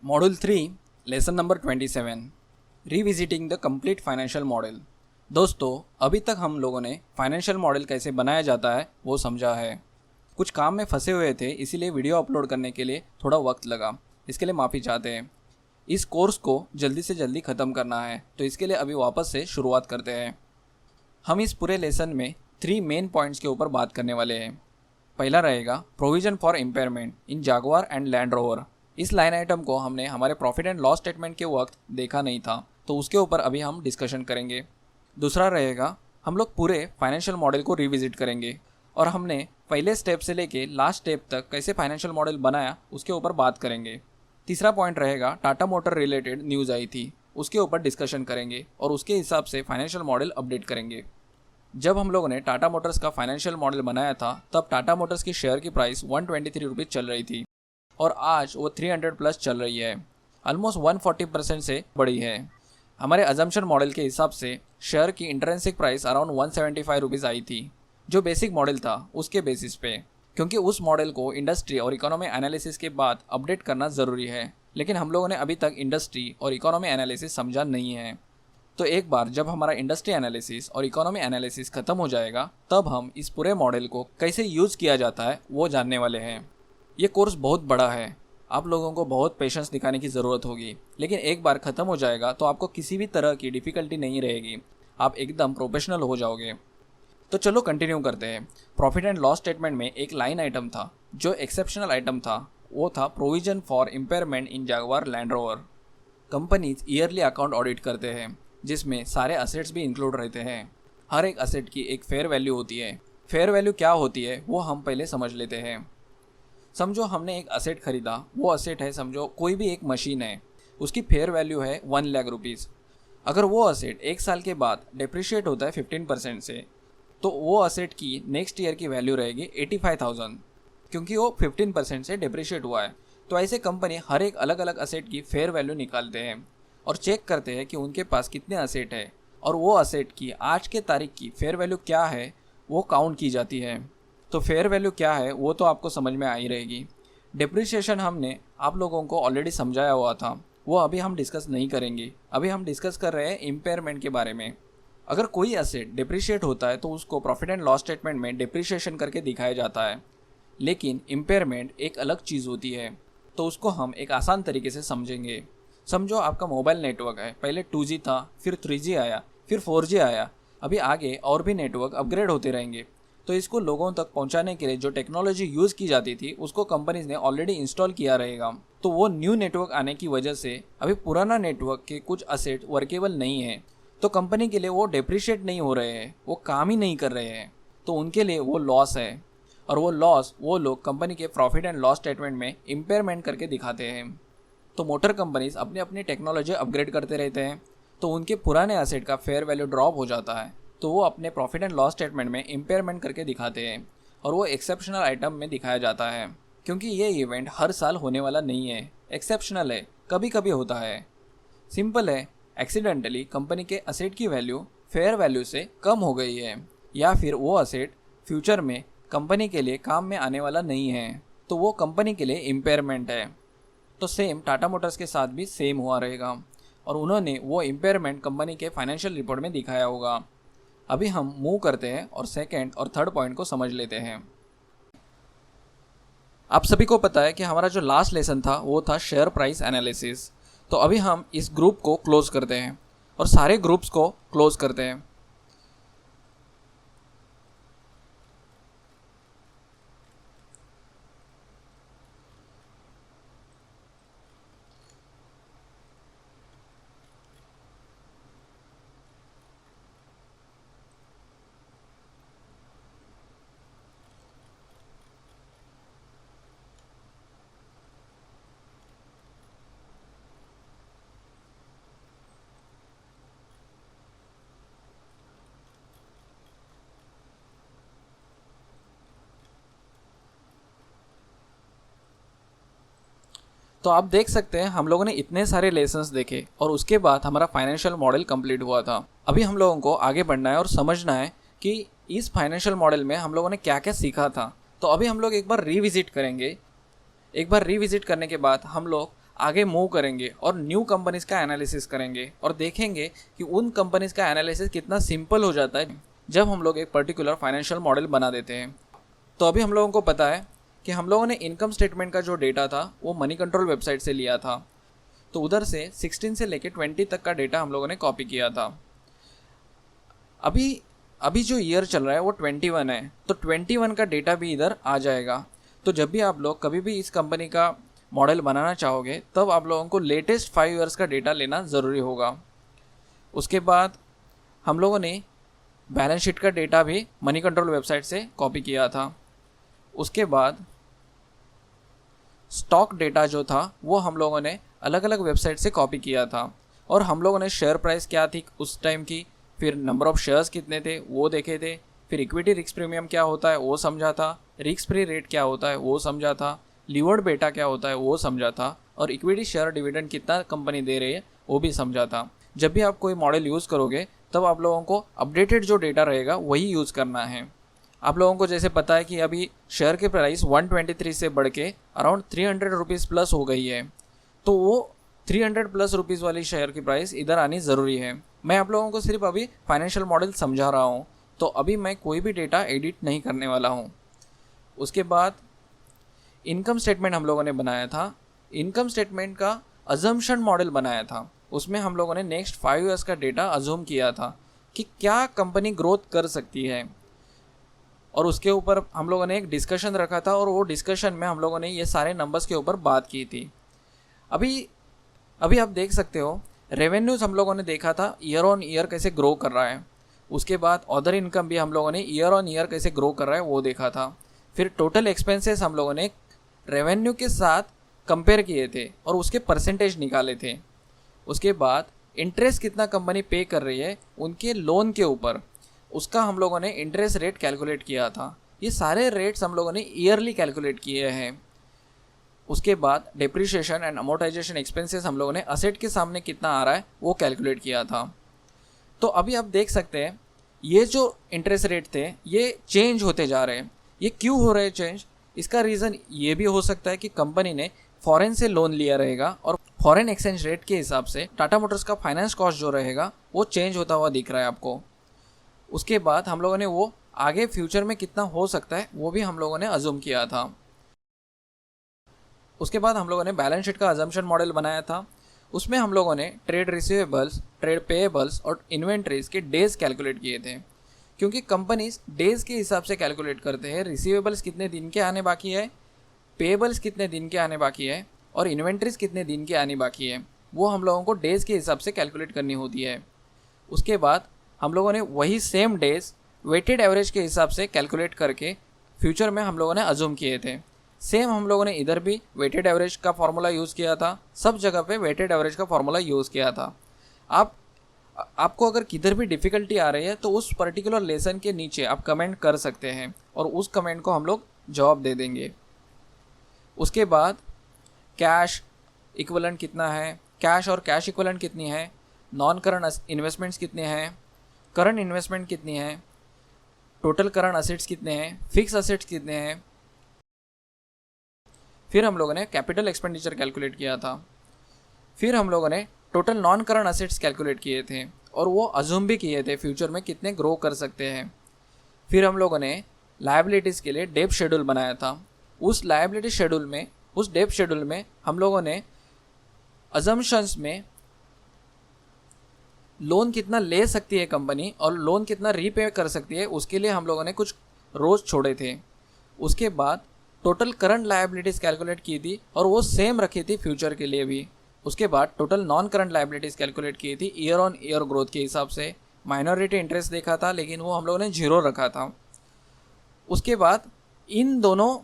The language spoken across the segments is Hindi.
Module 3 lesson number 27 revisiting the complete financial model. दोस्तों, अभी तक हम लोगों ने फाइनेंशियल मॉडल कैसे बनाया जाता है वो समझा है। कुछ काम में फंसे हुए थे, इसीलिए वीडियो अपलोड करने के लिए थोड़ा वक्त लगा, इसके लिए माफ़ी चाहते हैं। इस कोर्स को जल्दी से जल्दी ख़त्म करना है, तो इसके लिए अभी वापस से शुरुआत करते हैं। हम इस पूरे लेसन में 3 मेन पॉइंट्स के ऊपर बात करने वाले हैं। पहला रहेगा provision for impairment in Jaguar and Land Rover. इस लाइन आइटम को हमने हमारे प्रॉफिट एंड लॉस स्टेटमेंट के वक्त देखा नहीं था, तो उसके ऊपर अभी हम डिस्कशन करेंगे। दूसरा रहेगा हम लोग पूरे फाइनेंशियल मॉडल को रिविजिट करेंगे और हमने पहले स्टेप से लेके लास्ट स्टेप तक कैसे फाइनेंशियल मॉडल बनाया उसके ऊपर बात करेंगे। तीसरा पॉइंट रहेगा टाटा मोटर रिलेटेड न्यूज़ आई थी, उसके ऊपर डिस्कशन करेंगे और उसके हिसाब से फाइनेंशियल मॉडल अपडेट करेंगे। जब हम लोगों ने टाटा मोटर्स का फाइनेंशियल मॉडल बनाया था, तब टाटा मोटर्स की शेयर की प्राइस 123 रुपीज़ चल रही थी और आज वो 300 प्लस चल रही है। ऑलमोस्ट 140% से बढ़ी है। हमारे अजम्पशन मॉडल के हिसाब से शेयर की intrinsic price around 175 rupees I थी, जो बेसिक मॉडल था उसके बेसिस पे, क्योंकि उस मॉडल को इंडस्ट्री और इकोनॉमी एनालिसिस के बाद अपडेट करना ज़रूरी है। लेकिन हम लोगों ने अभी तक इंडस्ट्री और इकोनॉमी एनालिसिस समझा नहीं है। तो एक बार जब हमारा इंडस्ट्री एनालिसिस और इकोनॉमी एनालिसिस खत्म हो जाएगा, तब हम इस पूरे मॉडल को कैसे यूज़ किया जाता है वो जानने वाले हैं। ये कोर्स बहुत बड़ा है, आप लोगों को बहुत पेशेंस दिखाने की ज़रूरत होगी, लेकिन एक बार ख़त्म हो जाएगा तो आपको किसी भी तरह की डिफ़िकल्टी नहीं रहेगी, आप एकदम प्रोफेशनल हो जाओगे। तो चलो कंटिन्यू करते हैं। प्रॉफिट एंड लॉस स्टेटमेंट में एक लाइन आइटम था जो एक्सेप्शनल आइटम था, वो था provision for impairment in Jaguar Land Rover. Companies yearly account audit करते हैं, जिसमें सारे असेट्स भी इंक्लूड रहते हैं। हर एक असेट की एक फेयर वैल्यू होती है। फेयर वैल्यू क्या होती है वो हम पहले समझ लेते हैं। समझो हमने एक असेट खरीदा, वो असेट है, समझो कोई भी एक मशीन है, उसकी फेयर वैल्यू है 1 लाख रुपीज़। अगर वो असेट 1 साल के बाद डिप्रिशिएट होता है 15% से, तो वो असेट की नेक्स्ट ईयर की वैल्यू रहेगी 85,000, क्योंकि वो 15% से डिप्रिशिएट हुआ है। तो ऐसे कंपनी हर एक अलग अलग असेट की फेयर वैल्यू निकालते हैं और चेक करते हैं कि उनके पास कितने असेट है, और वो असेट की आज के तारीख की फेयर वैल्यू क्या है वो काउंट की जाती है। तो फेयर वैल्यू क्या है वो तो आपको समझ में आ ही रहेगी। डिप्रिसिएशन हमने आप लोगों को ऑलरेडी समझाया हुआ था, वो अभी हम डिस्कस नहीं करेंगे। अभी हम डिस्कस कर रहे हैं इम्पेयरमेंट के बारे में। अगर कोई असेट डिप्रिशिएट होता है तो उसको प्रॉफिट एंड लॉस स्टेटमेंट में डिप्रिसिएशन करके दिखाया जाता है, लेकिन इम्पेयरमेंट एक अलग चीज़ होती है। तो उसको हम एक आसान तरीके से समझेंगे। समझो आपका मोबाइल नेटवर्क है, पहले 2G था, फिर 3G आया, फिर 4G आया, अभी आगे और भी नेटवर्क अपग्रेड होते रहेंगे। तो इसको लोगों तक पहुंचाने के लिए जो टेक्नोलॉजी यूज़ की जाती थी उसको कंपनीज ने ऑलरेडी इंस्टॉल किया रहेगा। तो वो न्यू नेटवर्क आने की वजह से अभी पुराना नेटवर्क के कुछ असेट वर्केबल नहीं है, तो कंपनी के लिए वो डिप्रिशिएट नहीं हो रहे हैं, वो काम ही नहीं कर रहे हैं, तो उनके लिए वो लॉस है। और वो लॉस वो लोग कंपनी के प्रॉफिट एंड लॉस स्टेटमेंट में इम्पेयरमेंट करके दिखाते हैं। तो मोटर कंपनीज अपनी अपनी टेक्नोलॉजी अपग्रेड करते रहते हैं, तो उनके पुराने एसेट का फेयर वैल्यू ड्रॉप हो जाता है, तो वो अपने प्रॉफिट एंड लॉस स्टेटमेंट में इम्पेयरमेंट करके दिखाते हैं और वो एक्सेप्शनल आइटम में दिखाया जाता है, क्योंकि ये इवेंट हर साल होने वाला नहीं है, एक्सेप्शनल है, कभी कभी होता है। सिंपल है, एक्सीडेंटली कंपनी के असेट की वैल्यू फेयर वैल्यू से कम हो गई है, या फिर वो असेट फ्यूचर में कंपनी के लिए काम में आने वाला नहीं है, तो वो कंपनी के लिए इम्पेयरमेंट है। तो सेम टाटा मोटर्स के साथ भी सेम हुआ रहेगा और उन्होंने वो इम्पेयरमेंट कंपनी के फाइनेंशियल रिपोर्ट में दिखाया होगा। अभी हम मूव करते हैं और सेकंड और थर्ड पॉइंट को समझ लेते हैं। आप सभी को पता है कि हमारा जो लास्ट लेसन था वो था शेयर प्राइस एनालिसिस। तो अभी हम इस ग्रुप को क्लोज करते हैं और सारे ग्रुप्स को क्लोज करते हैं। तो आप देख सकते हैं हम लोगों ने इतने सारे लेसन्स देखे और उसके बाद हमारा फाइनेंशियल मॉडल कंप्लीट हुआ था। अभी हम लोगों को आगे बढ़ना है और समझना है कि इस फाइनेंशियल मॉडल में हम लोगों ने क्या क्या सीखा था। तो अभी हम लोग एक बार रिविजिट करेंगे। एक बार रिविजिट करने के बाद हम लोग आगे मूव करेंगे और न्यू कंपनीज़ का एनालिसिस करेंगे और देखेंगे कि उन कंपनीज़ का एनालिसिस कितना सिंपल हो जाता है जब हम लोग एक पर्टिकुलर फाइनेंशियल मॉडल बना देते हैं। तो अभी हम लोगों को पता है कि हम लोगों ने इनकम स्टेटमेंट का जो डेटा था वो मनी कंट्रोल वेबसाइट से लिया था। तो उधर से 16 से लेके 20 तक का डेटा हम लोगों ने कॉपी किया था। अभी जो ईयर चल रहा है वो 21 है, तो 21 का डेटा भी इधर आ जाएगा। तो जब भी आप लोग कभी भी इस कंपनी का मॉडल बनाना चाहोगे तब आप लोगों को लेटेस्ट 5 ईयर्स का डेटा लेना ज़रूरी होगा। उसके बाद हम लोगों ने बैलेंस शीट का डेटा भी मनी कंट्रोल वेबसाइट से कॉपी किया था। उसके बाद स्टॉक डेटा जो था वो हम लोगों ने अलग अलग वेबसाइट से कॉपी किया था और हम लोगों ने शेयर प्राइस क्या थी उस टाइम की, फिर नंबर ऑफ़ शेयर्स कितने थे वो देखे थे, फिर इक्विटी रिस्क प्रीमियम क्या होता है वो समझा था, रिस्क फ्री रेट क्या होता है वो समझा था, लीवर्ड बेटा क्या होता है वो समझा था, और इक्विटी शेयर डिविडेंड कितना कंपनी दे रही है वो भी समझा था। जब भी आप कोई मॉडल यूज़ करोगे तब आप लोगों को अपडेटेड जो डेटा रहेगा वही यूज़ करना है। आप लोगों को जैसे पता है कि अभी शेयर की प्राइस 123 से बढ़ के अराउंड 300 रुपीज़ प्लस हो गई है, तो वो 300 प्लस रुपीज़ वाली शेयर की प्राइस इधर आनी ज़रूरी है। मैं आप लोगों को सिर्फ अभी फाइनेंशियल मॉडल समझा रहा हूँ, तो अभी मैं कोई भी डेटा एडिट नहीं करने वाला हूँ। उसके बाद इनकम स्टेटमेंट हम लोगों ने बनाया था। इनकम स्टेटमेंट का अजम्पशन मॉडल बनाया था। उसमें हम लोगों ने नेक्स्ट 5 ईयर्स का डेटा अज्यूम किया था कि क्या कंपनी ग्रोथ कर सकती है, और उसके ऊपर हम लोगों ने एक डिस्कशन रखा था और वो डिस्कशन में हम लोगों ने ये सारे नंबर्स के ऊपर बात की थी। अभी आप देख सकते हो रेवेन्यूज हम लोगों ने देखा था ईयर ऑन ईयर कैसे ग्रो कर रहा है। उसके बाद अदर इनकम भी हम लोगों ने ईयर ऑन ईयर कैसे ग्रो कर रहा है वो देखा था। फिर टोटल एक्सपेंसेस हम लोगों ने रेवेन्यू के साथ कंपेयर किए थे और उसके परसेंटेज निकाले थे। उसके बाद इंटरेस्ट कितना कंपनी पे कर रही है उनके लोन के ऊपर, उसका हम लोगों ने इंटरेस्ट रेट कैलकुलेट किया था। ये सारे रेट्स हम लोगों ने ईयरली कैलकुलेट किए हैं। उसके बाद डिप्रिशिएशन एंड अमोर्टाइजेशन एक्सपेंसेस हम लोगों ने असेट के सामने कितना आ रहा है वो कैलकुलेट किया था। तो अभी आप देख सकते हैं ये जो इंटरेस्ट रेट थे ये चेंज होते जा रहे हैं। ये क्यों हो रहे हैं चेंज? इसका रीज़न ये भी हो सकता है कि कंपनी ने फॉरेन से लोन लिया रहेगा और फॉरेन एक्सचेंज रेट के हिसाब से टाटा मोटर्स का फाइनेंस कॉस्ट जो रहेगा वो चेंज होता हुआ दिख रहा है आपको। उसके बाद हम लोगों ने वो आगे फ्यूचर में कितना हो सकता है वो भी हम लोगों ने अज्यूम किया था। उसके बाद हम लोगों ने बैलेंस शीट का अजम्पशन मॉडल बनाया था। उसमें हम लोगों ने ट्रेड रिसीवेबल्स, ट्रेड पेएबल्स और इन्वेंट्रीज के डेज कैलकुलेट किए थे, क्योंकि कंपनीज डेज के हिसाब से कैलकुलेट करते हैं रिसीवेबल्स कितने दिन के आने बाकी है, पेएबल्स कितने दिन के आने बाकी है और इन्वेंट्रीज कितने दिन के आने बाकी है, वो हम लोगों को डेज के हिसाब से कैलकुलेट करनी होती है। उसके बाद हम लोगों ने वही सेम डेज वेटेड एवरेज के हिसाब से कैलकुलेट करके फ्यूचर में हम लोगों ने अज्यूम किए थे। सेम हम लोगों ने इधर भी वेटेड एवरेज का फॉर्मूला यूज़ किया था, सब जगह पे वेटेड एवरेज का फॉर्मूला यूज़ किया था। आपको अगर किधर भी डिफ़िकल्टी आ रही है तो उस पर्टिकुलर लेसन के नीचे आप कमेंट कर सकते हैं और उस कमेंट को हम लोग जवाब दे देंगे। उसके बाद कैश इक्विवेलेंट कितना है, कैश और कैश इक्विवेलेंट कितनी है, नॉन करंट इन्वेस्टमेंट्स कितने हैं, करंट इन्वेस्टमेंट कितनी है, टोटल करंट असेट्स कितने हैं, फिक्स असेट्स कितने हैं। फिर हम लोगों ने कैपिटल एक्सपेंडिचर कैलकुलेट किया था। फिर हम लोगों ने total non current assets calculate किए थे और वो अज्यूम भी किए थे फ्यूचर में कितने ग्रो कर सकते हैं। फिर हम लोगों ने लायबिलिटीज़ के लिए डेब्ट शेड्यूल बनाया था। उस डेब्ट शेड्यूल में हम लोगों ने अजम्पशंस में लोन कितना ले सकती है कंपनी और लोन कितना रीपे कर सकती है उसके लिए हम लोगों ने कुछ रोज छोड़े थे। उसके बाद टोटल करंट लायबिलिटीज़ कैलकुलेट की थी और वो सेम रखी थी फ्यूचर के लिए भी। उसके बाद total non current liabilities calculate की थी ईयर ऑन ईयर ग्रोथ के हिसाब से। माइनॉरिटी इंटरेस्ट देखा था लेकिन वो हम लोगों ने 0 रखा था। उसके बाद इन दोनों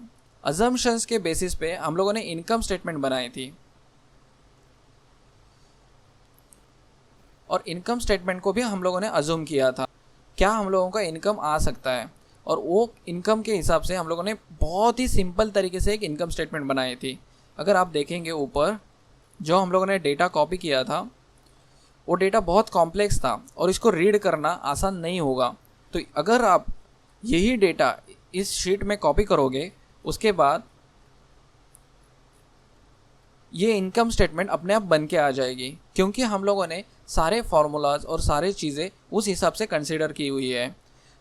अजम्पशंस के बेसिस पे हम लोगों ने इनकम स्टेटमेंट बनाई थी और इनकम स्टेटमेंट को भी हम लोगों ने अज्यूम किया था क्या हम लोगों का इनकम आ सकता है, और वो इनकम के हिसाब से हम लोगों ने बहुत ही सिंपल तरीके से एक इनकम स्टेटमेंट बनाई थी। अगर आप देखेंगे ऊपर जो हम लोगों ने डेटा कॉपी किया था वो डेटा बहुत कॉम्प्लेक्स था और इसको रीड करना आसान नहीं होगा। तो अगर आप यही डेटा इस शीट में कॉपी करोगे उसके बाद ये इनकम स्टेटमेंट अपने आप बन के आ जाएगी, क्योंकि हम लोगों ने सारे फार्मूलाज और सारी चीज़ें उस हिसाब से कंसिडर की हुई है।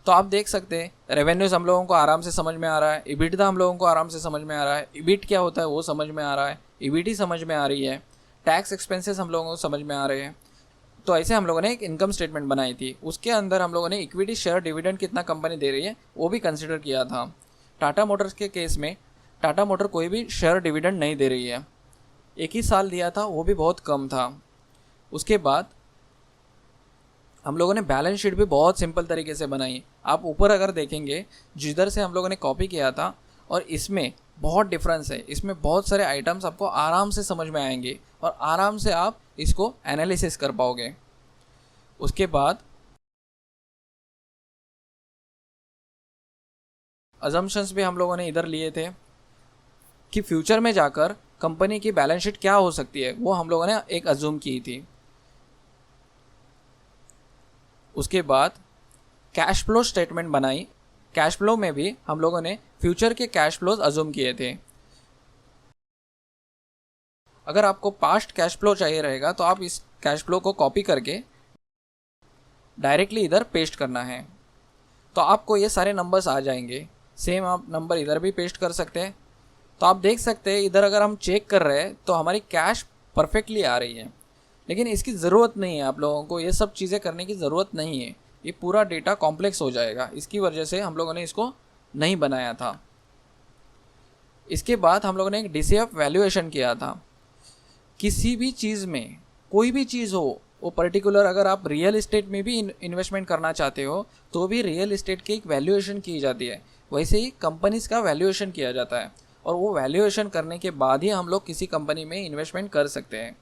तो आप देख सकते हैं रेवेन्यूज़ हम लोगों को आराम से समझ में आ रहा है, इबिटदा हम लोगों को आराम से समझ में आ रहा है, इबिट क्या होता है वो समझ में आ रहा है, ईबीटी समझ में आ रही है, टैक्स एक्सपेंसेस हम लोगों को समझ में आ रहे हैं। तो ऐसे हम लोगों ने एक इनकम स्टेटमेंट बनाई थी, उसके अंदर हम लोगों ने इक्विटी शेयर डिविडेंड कितना कंपनी दे रही है वो भी कंसिडर किया था। टाटा मोटर्स के केस में टाटा मोटर कोई भी शेयर डिविडेंड नहीं दे रही है, एक ही साल दिया था, वो भी बहुत कम था। उसके बाद हम लोगों ने बैलेंस शीट भी बहुत सिंपल तरीके से बनाई। आप ऊपर अगर देखेंगे जिधर से हम लोगों ने कॉपी किया था और इसमें बहुत डिफरेंस है, इसमें बहुत सारे आइटम्स आपको आराम से समझ में आएंगे और आराम से आप इसको एनालिसिस कर पाओगे। उसके बाद अजम्पशंस भी हम लोगों ने इधर लिए थे कि फ्यूचर में जाकर कंपनी की बैलेंस शीट क्या हो सकती है, वो हम लोगों ने एक अज्यूम की थी। उसके बाद कैश फ्लो स्टेटमेंट बनाई। कैश फ्लो में भी हम लोगों ने फ्यूचर के कैश फ्लोज अज्यूम किए थे। अगर आपको पास्ट कैश फ्लो चाहिए रहेगा तो आप इस कैश फ्लो को कॉपी करके डायरेक्टली इधर पेस्ट करना है, तो आपको ये सारे नंबर्स आ जाएंगे। सेम आप नंबर इधर भी पेस्ट कर सकते हैं। तो आप देख सकते हैं इधर अगर हम चेक कर रहे हैं तो हमारी कैश परफेक्टली आ रही है, लेकिन इसकी ज़रूरत नहीं है। आप लोगों को ये सब चीज़ें करने की ज़रूरत नहीं है, ये पूरा डेटा कॉम्प्लेक्स हो जाएगा, इसकी वजह से हम लोगों ने इसको नहीं बनाया था। इसके बाद हम लोगों ने एक DCF वैल्यूएशन किया था। किसी भी चीज़ में कोई भी चीज़ हो, वो पर्टिकुलर अगर आप रियल इस्टेट में भी इन्वेस्टमेंट करना चाहते हो तो भी रियल इस्टेट की एक वैल्यूएशन की जाती है, वैसे ही कंपनीज़ का वैल्यूएशन किया जाता है और वो वैल्यूएशन करने के बाद ही हम लोग किसी कंपनी में इन्वेस्टमेंट कर सकते हैं।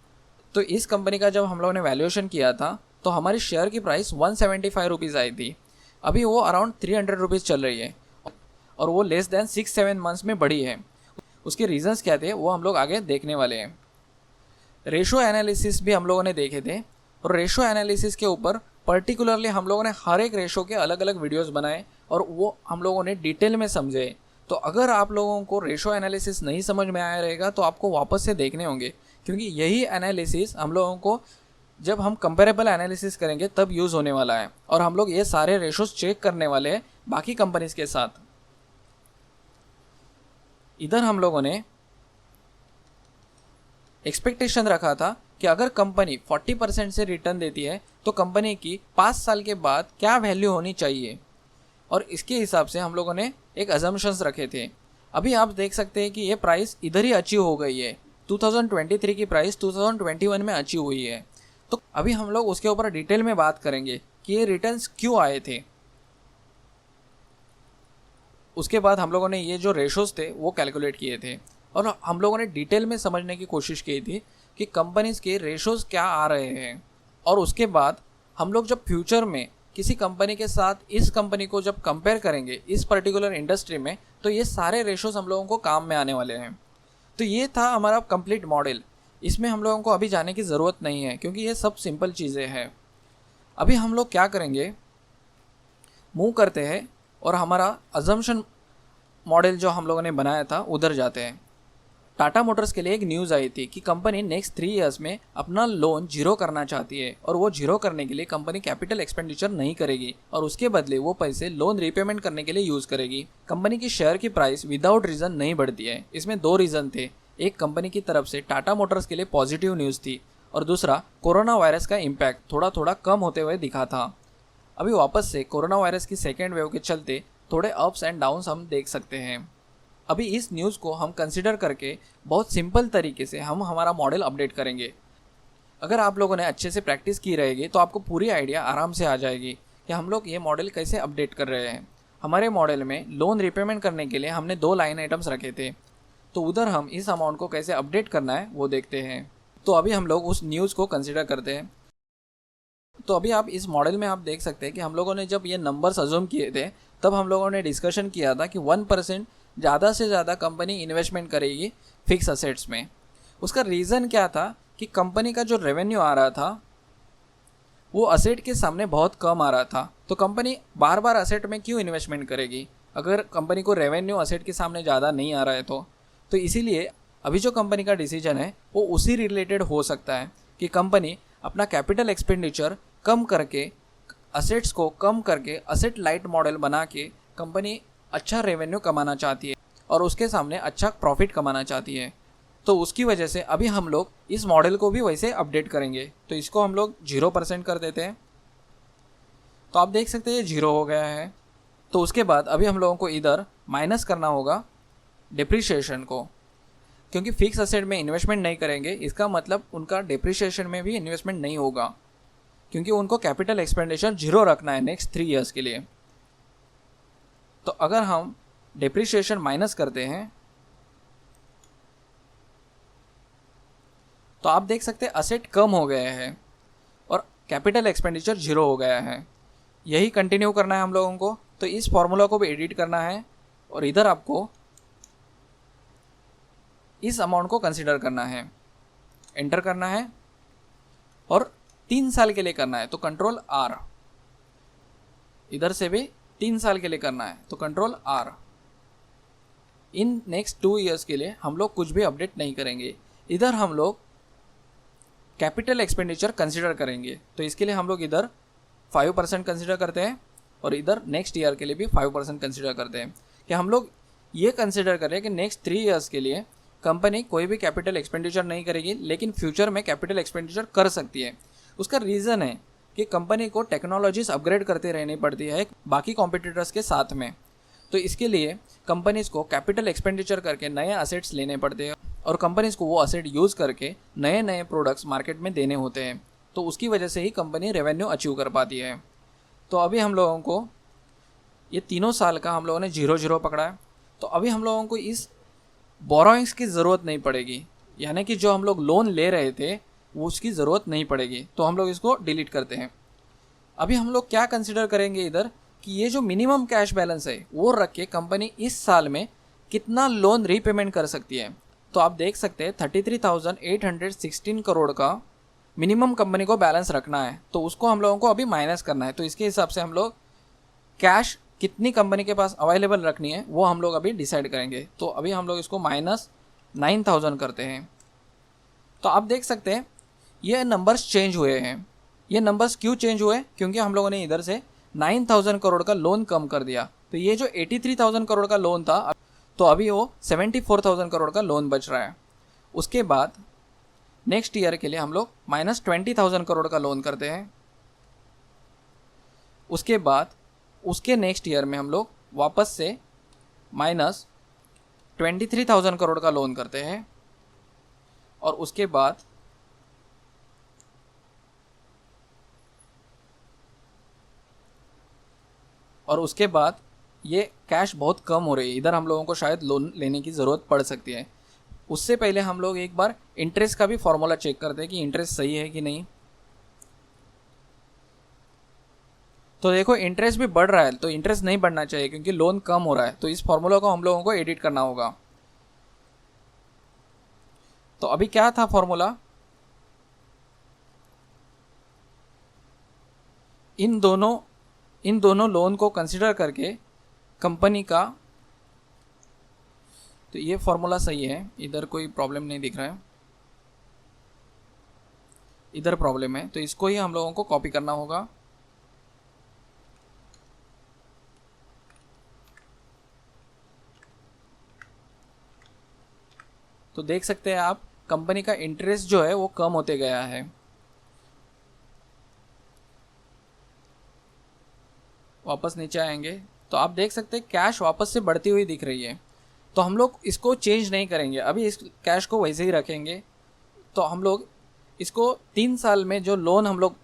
तो इस कंपनी का जब हम लोगों ने वैल्यूएशन किया था तो हमारी शेयर की प्राइस 175 रुपीज़ आई थी। अभी वो अराउंड 300 रुपीज़ चल रही है और वो लेस दैन 6-7 मंथ्स में बढ़ी है। उसके रीजंस क्या थे वो हम लोग आगे देखने वाले हैं। रेशो एनालिसिस भी हम लोगों ने देखे थे और रेशो एनालिसिस के ऊपर पर्टिकुलरली हम लोगों ने हर एक रेशो के अलग अलग वीडियोस बनाए और वो हम लोगों ने डिटेल में समझे। तो अगर आप लोगों को रेशो एनालिसिस नहीं समझ में आया रहेगा तो आपको वापस से देखने होंगे, क्योंकि यही एनालिसिस हम लोगों को जब हम कंपेरेबल एनालिसिस करेंगे तब यूज़ होने वाला है और हम लोग ये सारे रेशोज चेक करने वाले हैं बाकी कंपनीज के साथ। इधर हम लोगों ने एक्सपेक्टेशन रखा था कि अगर कंपनी 40% से रिटर्न देती है तो कंपनी की 5 साल के बाद क्या वैल्यू होनी चाहिए, और इसके हिसाब से हम लोगों ने एक अजम्पशंस रखे थे। अभी आप देख सकते हैं कि ये प्राइस इधर ही अचीव हो गई है। 2023 की प्राइस 2021 में अचीव हुई है। तो अभी हम लोग उसके ऊपर डिटेल में बात करेंगे कि ये रिटर्न्स क्यों आए थे। उसके बाद हम लोगों ने ये जो रेशोज थे वो कैलकुलेट किए थे और हम लोगों ने डिटेल में समझने की कोशिश की थी कि कंपनीज के रेशोज क्या आ रहे हैं। और उसके बाद हम लोग जब फ्यूचर में किसी कंपनी के साथ इस कंपनी को जब कंपेयर करेंगे इस पर्टिकुलर इंडस्ट्री में, तो ये सारे रेशोज हम लोगों को काम में आने वाले हैं। तो ये था हमारा कंप्लीट मॉडल। इसमें हम लोगों को अभी जाने की ज़रूरत नहीं है क्योंकि ये सब सिंपल चीज़ें हैं। अभी हम लोग क्या करेंगे, मूव करते हैं और हमारा अजम्पशन मॉडल जो हम लोगों ने बनाया था उधर जाते हैं। टाटा मोटर्स के लिए एक न्यूज़ आई थी कि कंपनी नेक्स्ट 3 इयर्स में अपना लोन जीरो करना चाहती है और वो जीरो करने के लिए कंपनी कैपिटल एक्सपेंडिचर नहीं करेगी और उसके बदले वो पैसे लोन रीपेमेंट करने के लिए यूज़ करेगी। कंपनी की शेयर की प्राइस विदाउट रीज़न नहीं बढ़ती है। इसमें 2 रीज़न थे, एक कंपनी की तरफ से टाटा मोटर्स के लिए पॉजिटिव न्यूज़ थी और दूसरा कोरोना वायरस का इम्पैक्ट थोड़ा थोड़ा कम होते हुए दिखा था। अभी वापस से कोरोना वायरस की सेकेंड वेव के चलते थोड़े अप्स एंड डाउन्स हम देख सकते हैं। अभी इस न्यूज़ को हम कंसिडर करके बहुत सिंपल तरीके से हम हमारा मॉडल अपडेट करेंगे। अगर आप लोगों ने अच्छे से प्रैक्टिस की रहेगी तो आपको पूरी आइडिया आराम से आ जाएगी कि हम लोग ये मॉडल कैसे अपडेट कर रहे हैं। हमारे मॉडल में लोन रिपेमेंट करने के लिए हमने 2 लाइन आइटम्स रखे थे, तो उधर हम इस अमाउंट को कैसे अपडेट करना है वो देखते हैं। तो अभी हम लोग उस न्यूज़ को कंसिडर करते हैं। तो अभी आप इस मॉडल में आप देख सकते हैं कि हम लोगों ने जब ये नंबर्स अज्यूम किए थे तब हम लोगों ने डिस्कशन किया था कि 1% ज़्यादा से ज़्यादा कंपनी इन्वेस्टमेंट करेगी फिक्स असेट्स में। उसका रीज़न क्या था कि कंपनी का जो रेवेन्यू आ रहा था वो असेट के सामने बहुत कम आ रहा था, तो कंपनी बार बार असेट में क्यों इन्वेस्टमेंट करेगी अगर कंपनी को रेवेन्यू असेट के सामने ज़्यादा नहीं आ रहा है तो इसीलिए अभी जो कंपनी का डिसीजन है वो उसी रिलेटेड हो सकता है कि कंपनी अपना कैपिटल एक्सपेंडिचर कम करके, असेट्स को कम करके असेट लाइट मॉडल बना के कंपनी अच्छा रेवेन्यू कमाना चाहती है और उसके सामने अच्छा प्रॉफिट कमाना चाहती है। तो उसकी वजह से अभी हम लोग इस मॉडल को भी वैसे अपडेट करेंगे। तो इसको हम लोग 0% कर देते हैं। तो आप देख सकते हैं ये 0 हो गया है। तो उसके बाद अभी हम लोगों को इधर माइनस करना होगा डिप्रिशिएशन को, क्योंकि फिक्स असेट में इन्वेस्टमेंट नहीं करेंगे इसका मतलब उनका डिप्रिशिएशन में भी इन्वेस्टमेंट नहीं होगा, क्योंकि उनको कैपिटल एक्सपेंडिचर 0 रखना है नेक्स्ट 3 ईयर्स के लिए। तो अगर हम डिप्रिशिएशन माइनस करते हैं तो आप देख सकते हैं असेट कम हो गए हैं और कैपिटल एक्सपेंडिचर 0 हो गया है। यही कंटिन्यू करना है हम लोगों को। तो इस फॉर्मूला को भी एडिट करना है और इधर आपको इस अमाउंट को कंसीडर करना है, एंटर करना है और 3 साल के लिए करना है। तो कंट्रोल R, इधर से भी 3 साल के लिए करना है तो control R। In next 2 years के लिए हम लोग कुछ भी अपडेट नहीं करेंगे। इधर हम लोग कैपिटल एक्सपेंडिचर कंसीडर करेंगे। तो इसके लिए हम लोग इधर 5% कंसीडर करते हैं और इधर नेक्स्ट ईयर के लिए भी 5% कंसीडर करते हैं कि हम लोग ये कंसीडर करें कि नेक्स्ट 3 ईयर्स के लिए कंपनी कोई भी कैपिटल एक्सपेंडिचर नहीं करेगी, लेकिन फ्यूचर में कैपिटल एक्सपेंडिचर कर सकती है। उसका रीज़न है कि कंपनी को टेक्नोलॉजीज अपग्रेड करते रहनी पड़ती है बाकी कॉम्पिटिटर्स के साथ में। तो इसके लिए कंपनीज़ को कैपिटल एक्सपेंडिचर करके नए असेट्स लेने पड़ते हैं और कंपनीज़ को वो असेट यूज़ करके नए नए प्रोडक्ट्स मार्केट में देने होते हैं। तो उसकी वजह से ही कंपनी रेवेन्यू अचीव कर पाती है। तो अभी हम लोगों को ये 3 साल का हम लोगों ने 0-0 पकड़ा है। तो अभी हम लोगों को इस बोरोइंग्स की ज़रूरत नहीं पड़ेगी, यानी कि जो हम लोग लोन ले रहे थे वो उसकी ज़रूरत नहीं पड़ेगी। तो हम लोग इसको डिलीट करते हैं। अभी हम लोग क्या कंसिडर करेंगे इधर कि ये जो मिनिमम कैश बैलेंस है वो रख के कंपनी इस साल में कितना लोन रीपेमेंट कर सकती है। तो आप देख सकते हैं 33,816 करोड़ का मिनिमम कंपनी को बैलेंस रखना है। तो उसको हम लोगों को अभी माइनस करना है। तो इसके हिसाब से हम लोग कैश कितनी कंपनी के पास अवेलेबल रखनी है वो हम लोग अभी डिसाइड करेंगे। तो अभी हम लोग इसको -9,000 करते हैं। तो आप देख सकते हैं ये नंबर्स चेंज हुए हैं। ये नंबर्स क्यों चेंज हुए? क्योंकि हम लोगों ने इधर से 9,000 करोड़ का लोन कम कर दिया। तो ये जो 83,000 करोड़ का लोन था तो अभी वो 74,000 करोड़ का लोन बच रहा है। उसके बाद नेक्स्ट ईयर के लिए हम लोग -20,000 करोड़ का लोन करते हैं। उसके बाद उसके नेक्स्ट ईयर में हम लोग वापस से -23,000 करोड़ का लोन करते हैं और उसके बाद ये कैश बहुत कम हो रही है। इधर हम लोगों को शायद लोन लेने की ज़रूरत पड़ सकती है। उससे पहले हम लोग एक बार इंटरेस्ट का भी फॉर्मूला चेक करते हैं कि इंटरेस्ट सही है कि नहीं। तो देखो इंटरेस्ट भी बढ़ रहा है, तो इंटरेस्ट नहीं बढ़ना चाहिए क्योंकि लोन कम हो रहा है। तो इस फॉर्मूला को हम लोगों को एडिट करना होगा। तो अभी क्या था फॉर्मूला? इन दोनों लोन को कंसिडर करके कंपनी का, तो ये फॉर्मूला सही है। इधर कोई प्रॉब्लम नहीं दिख रहा है, इधर प्रॉब्लम है। तो इसको ही हम लोगों को कॉपी करना होगा। तो देख सकते हैं आप कंपनी का इंटरेस्ट जो है वो कम होते गया है। वापस नीचे आएंगे तो आप देख सकते हैं कैश वापस से बढ़ती हुई दिख रही है। तो हम लोग इसको चेंज नहीं करेंगे, अभी इस कैश को वैसे ही रखेंगे। तो हम लोग इसको 3 साल में जो लोन हम लोग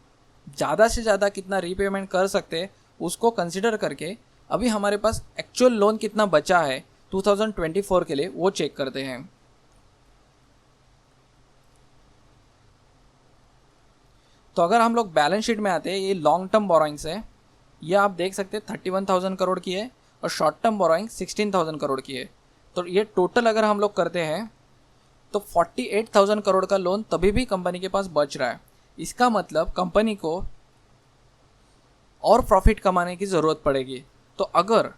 ज़्यादा से ज़्यादा कितना रीपेमेंट कर सकते हैं उसको कंसिडर करके अभी हमारे पास एक्चुअल लोन कितना बचा है 2024 के लिए वो चेक करते हैं। तो अगर हम लोग बैलेंस शीट में आते हैं, ये लॉन्ग टर्म बोरोइंग्स है। ये आप देख सकते हैं 31,000 करोड़ की है और शॉर्ट टर्म बोरोइंग 16,000 करोड़ की है। तो ये टोटल अगर हम लोग करते हैं तो 48,000 करोड़ का लोन तभी भी कंपनी के पास बच रहा है। इसका मतलब कंपनी को और प्रॉफिट कमाने की ज़रूरत पड़ेगी। तो अगर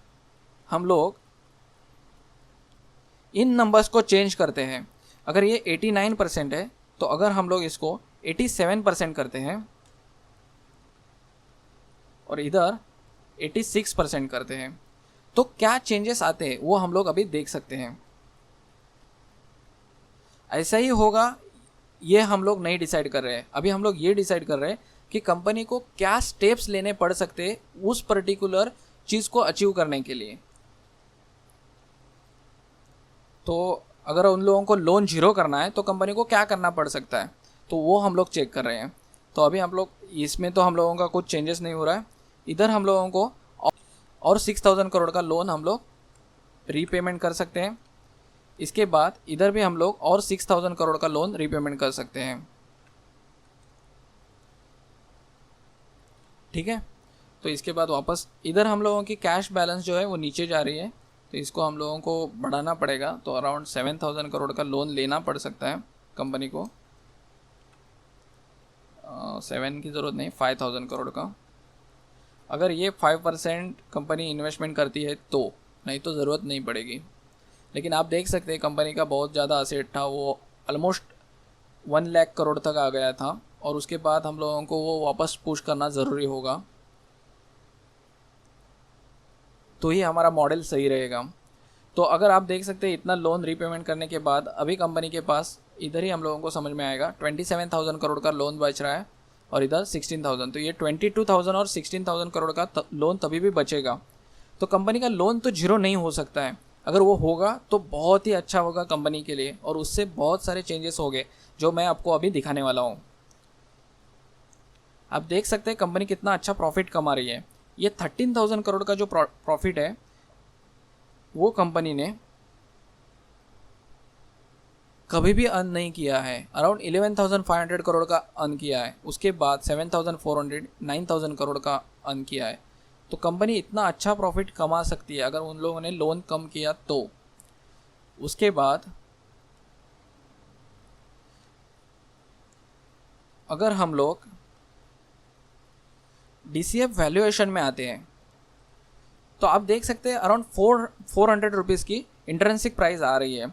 हम लोग इन नंबर्स को चेंज करते हैं अगर ये 89% है तो अगर हम लोग इसको 87% करते हैं और इधर 86% करते हैं तो क्या चेंजेस आते हैं वो हम लोग अभी देख सकते हैं। ऐसा ही होगा ये हम लोग नहीं डिसाइड कर रहे हैं, अभी हम लोग ये डिसाइड कर रहे हैं कि कंपनी को क्या स्टेप्स लेने पड़ सकते हैं उस पर्टिकुलर चीज़ को अचीव करने के लिए। तो अगर उन लोगों को लोन जीरो करना है तो कंपनी को क्या करना पड़ सकता है, तो वो हम लोग चेक कर रहे हैं। तो अभी हम लोग इसमें तो हम लोगों का कुछ चेंजेस नहीं हो रहा है। इधर हम लोगों को और 6,000 करोड़ का लोन हम लोग रीपेमेंट कर सकते हैं। इसके बाद इधर भी हम लोग और 6,000 करोड़ का लोन रीपेमेंट कर सकते हैं। ठीक है, तो इसके बाद वापस इधर हम लोगों की कैश बैलेंस जो है वो नीचे जा रही है, तो इसको हम लोगों को बढ़ाना पड़ेगा। तो अराउंड 7,000 करोड़ का लोन लेना पड़ सकता है कंपनी को। 7 की ज़रूरत नहीं, 5,000 करोड़ का। अगर ये 5% कंपनी इन्वेस्टमेंट करती है तो, नहीं तो ज़रूरत नहीं पड़ेगी। लेकिन आप देख सकते हैं कंपनी का बहुत ज़्यादा असेट था, वो ऑलमोस्ट 1 लाख करोड़ तक आ गया था और उसके बाद हम लोगों को वो वापस पुश करना ज़रूरी होगा, तो ही हमारा मॉडल सही रहेगा। तो अगर आप देख सकते हैं इतना लोन रीपेमेंट करने के बाद अभी कंपनी के पास इधर ही हम लोगों को समझ में आएगा 27,000 करोड़ का लोन बच रहा है और इधर 16,000, तो ये 22,000 और 16,000 करोड़ का लोन तभी भी बचेगा। तो कंपनी का लोन तो जीरो नहीं हो सकता है, अगर वो होगा तो बहुत ही अच्छा होगा कंपनी के लिए और उससे बहुत सारे चेंजेस हो गए जो मैं आपको अभी दिखाने वाला हूँ। आप देख सकते हैं कंपनी कितना अच्छा प्रॉफिट कमा रही है। ये 13,000 करोड़ का जो प्रॉफिट है वो कंपनी ने कभी भी अर्न नहीं किया है। अराउंड 11,500 करोड़ का अर्न किया है, उसके बाद 7,400 9,000 करोड़ का अर्न किया है। तो कंपनी इतना अच्छा प्रॉफिट कमा सकती है अगर उन लोगों ने लोन कम किया तो। उसके बाद अगर हम लोग DCF वैल्यूएशन में आते हैं तो आप देख सकते हैं अराउंड 400 रुपीज़ की इंट्रिंसिक प्राइस आ रही है।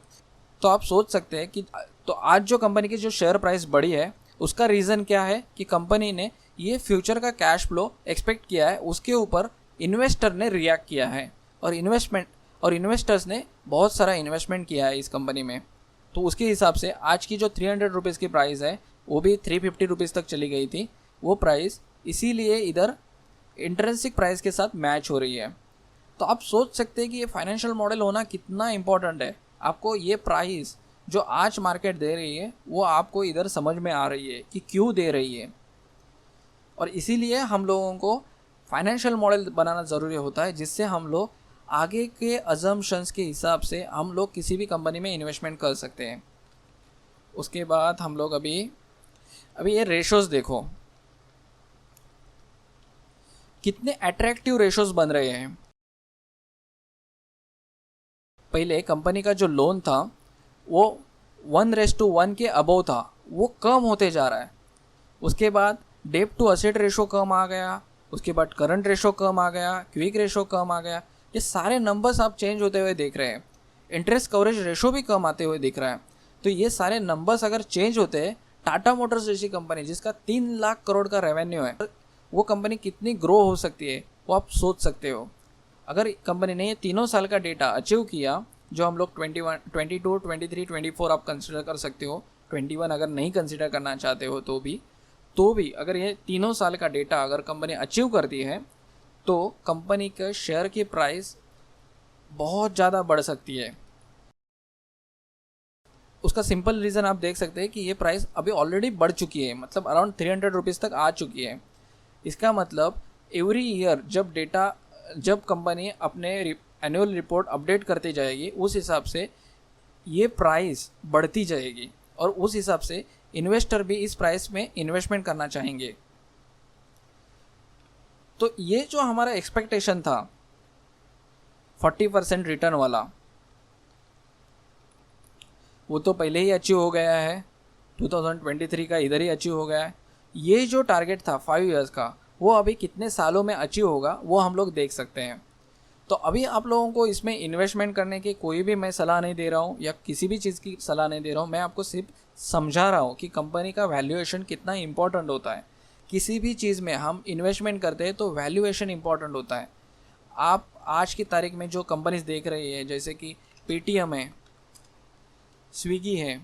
तो आप सोच सकते हैं कि तो आज जो कंपनी की जो शेयर प्राइस बढ़ी है उसका रीज़न क्या है कि कंपनी ने ये फ्यूचर का कैश फ्लो एक्सपेक्ट किया है, उसके ऊपर इन्वेस्टर ने रिएक्ट किया है और इन्वेस्टर्स ने बहुत सारा इन्वेस्टमेंट किया है इस कंपनी में। तो उसके हिसाब से आज की जो 300 रुपीज़ की प्राइस है वो भी 350 रुपीज़ तक चली गई थी वो प्राइस, इसीलिए इधर इंट्रिंसिक प्राइस के साथ मैच हो रही है। तो आप सोच सकते हैं कि ये फाइनेंशियल मॉडल होना कितना इंपॉर्टेंट है। आपको ये प्राइस जो आज मार्केट दे रही है वो आपको इधर समझ में आ रही है कि क्यों दे रही है, और इसीलिए हम लोगों को फाइनेंशियल मॉडल बनाना ज़रूरी होता है जिससे हम लोग आगे के अजम्पशंस के हिसाब से हम लोग किसी भी कंपनी में इन्वेस्टमेंट कर सकते हैं। उसके बाद हम लोग अभी ये रेशोज़ देखो कितने अट्रैक्टिव रेशोज़ बन रहे हैं। पहले कंपनी का जो लोन था वो 1:1 के अबव था, वो कम होते जा रहा है। उसके बाद डेट टू असेट रेशो कम आ गया, उसके बाद करंट रेशो कम आ गया, क्विक रेशो कम आ गया। ये सारे नंबर्स आप चेंज होते हुए देख रहे हैं। इंटरेस्ट कवरेज रेशो भी कम आते हुए दिख रहा है। तो ये सारे नंबर्स अगर चेंज होते हैं, टाटा मोटर्स जैसी कंपनी जिसका 3 लाख करोड़ का रेवेन्यू है, वो कंपनी कितनी ग्रो हो सकती है वो आप सोच सकते हो। अगर कंपनी ने ये तीनों साल का डेटा अचीव किया, जो हम लोग 21, 22, 23, 24 आप कंसिडर कर सकते हो, 21 अगर नहीं कंसिडर करना चाहते हो तो भी अगर ये तीनों साल का डेटा अगर कंपनी अचीव करती है तो कंपनी के शेयर की प्राइस बहुत ज़्यादा बढ़ सकती है। उसका सिंपल रीज़न आप देख सकते हैं कि ये प्राइस अभी ऑलरेडी बढ़ चुकी है, मतलब अराउंड 300 रुपीज़ तक आ चुकी है। इसका मतलब एवरी ईयर जब कंपनी अपने एनुअल रिपोर्ट अपडेट करती जाएगी उस हिसाब से ये प्राइस बढ़ती जाएगी और उस हिसाब से इन्वेस्टर भी इस प्राइस में इन्वेस्टमेंट करना चाहेंगे। तो ये जो हमारा एक्सपेक्टेशन था 40% रिटर्न वाला, वो तो पहले ही अचीव हो गया है, 2023 का इधर ही अचीव हो गया है। ये जो टारगेट था 5 इयर्स का वो अभी कितने सालों में अचीव होगा वो हम लोग देख सकते हैं। तो अभी आप लोगों को इसमें इन्वेस्टमेंट करने की कोई भी मैं सलाह नहीं दे रहा हूँ या किसी भी चीज़ की सलाह नहीं दे रहा हूँ। मैं आपको सिर्फ समझा रहा हूँ कि कंपनी का वैल्यूएशन कितना इंपॉर्टेंट होता है। किसी भी चीज़ में हम इन्वेस्टमेंट करते हैं तो वैल्यूएशन इंपॉर्टेंट होता है। आप आज की तारीख में जो कंपनीज देख रही है, जैसे कि पेटीएम है, स्विगी है,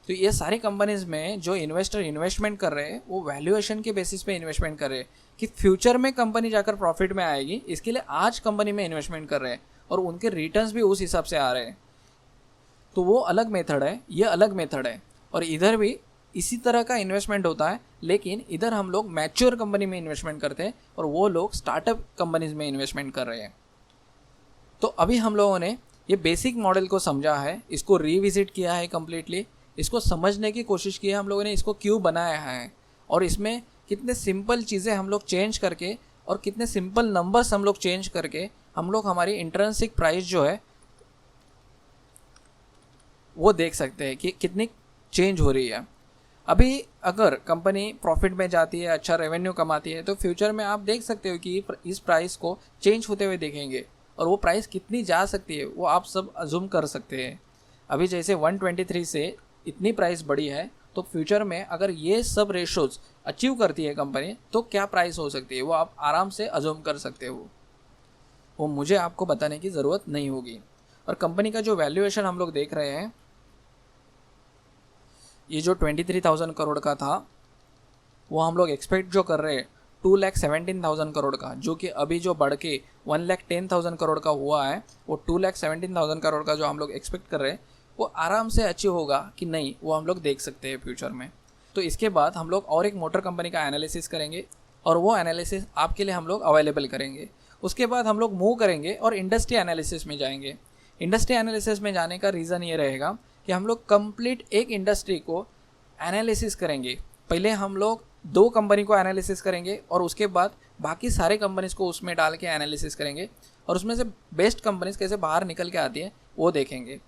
तो ये सारी कंपनीज में जो इन्वेस्टर इन्वेस्टमेंट कर रहे हैं वो वैल्यूएशन के बेसिस पे इन्वेस्टमेंट कर रहे हैं कि फ्यूचर में कंपनी जाकर प्रॉफिट में आएगी, इसके लिए आज कंपनी में इन्वेस्टमेंट कर रहे हैं और उनके रिटर्न्स भी उस हिसाब से आ रहे हैं। तो वो अलग मेथड है, ये अलग मेथड है। और इधर भी इसी तरह का इन्वेस्टमेंट होता है, लेकिन इधर हम लोग मैच्योर कंपनी में इन्वेस्टमेंट करते हैं और वो लोग स्टार्टअप कंपनीज में इन्वेस्टमेंट कर रहे हैं। तो अभी हम लोगों ने ये बेसिक मॉडल को समझा है, इसको रिविजिट किया है कम्प्लीटली, इसको समझने की कोशिश की है हम लोगों ने, इसको क्यों बनाया है और इसमें कितने सिंपल चीज़ें हम लोग चेंज करके और कितने सिंपल नंबर्स हम लोग चेंज करके हम लोग हमारी इंट्रिंसिक प्राइस जो है वो देख सकते हैं कि कितनी चेंज हो रही है। अभी अगर कंपनी प्रॉफिट में जाती है, अच्छा रेवेन्यू कमाती है, तो फ्यूचर में आप देख सकते हो कि इस प्राइस को चेंज होते हुए देखेंगे और वो प्राइस कितनी जा सकती है वो आप सब अज्यूम कर सकते हैं। अभी जैसे 123 से इतनी प्राइस बढ़ी है, तो फ्यूचर में अगर ये सब रेशोज अचीव करती है कंपनी तो क्या प्राइस हो सकती है वो आप आराम से अज्यूम कर सकते हो। वो मुझे आपको बताने की ज़रूरत नहीं होगी। और कंपनी का जो वैल्यूएशन हम लोग देख रहे हैं, ये जो 23,000 करोड़ का था वो हम लोग एक्सपेक्ट जो कर रहे हैं 2,17,000 करोड़ का, जो कि अभी जो बढ़ के 1,10,000 करोड़ का हुआ है, वो 2,17,000 करोड़ का जो हम लोग एक्सपेक्ट कर रहे हैं वो आराम से अचीव होगा कि नहीं, वो हम लोग देख सकते हैं फ्यूचर में। तो इसके बाद हम लोग और एक मोटर कंपनी का एनालिसिस करेंगे और वो एनालिसिस आपके लिए हम लोग अवेलेबल करेंगे। उसके बाद हम लोग मूव करेंगे और इंडस्ट्री एनालिसिस में जाएंगे। इंडस्ट्री एनालिसिस में जाने का रीज़न ये रहेगा कि हम लोग कंप्लीट एक इंडस्ट्री को एनालिसिस करेंगे। पहले हम लोग 2 कंपनी को एनालिसिस करेंगे और उसके बाद बाकी सारे कंपनीज़ को उसमें डाल के एनालिसिस करेंगे और उसमें से बेस्ट कंपनीज कैसे बाहर निकल के आती है वो देखेंगे।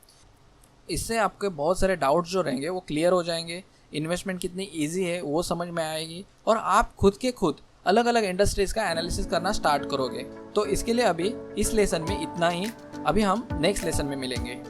इससे आपके बहुत सारे डाउट्स जो रहेंगे वो क्लियर हो जाएंगे, इन्वेस्टमेंट कितनी इजी है वो समझ में आएगी और आप खुद अलग अलग इंडस्ट्रीज़ का एनालिसिस करना स्टार्ट करोगे। तो इसके लिए अभी इस लेसन में इतना ही, अभी हम नेक्स्ट लेसन में मिलेंगे।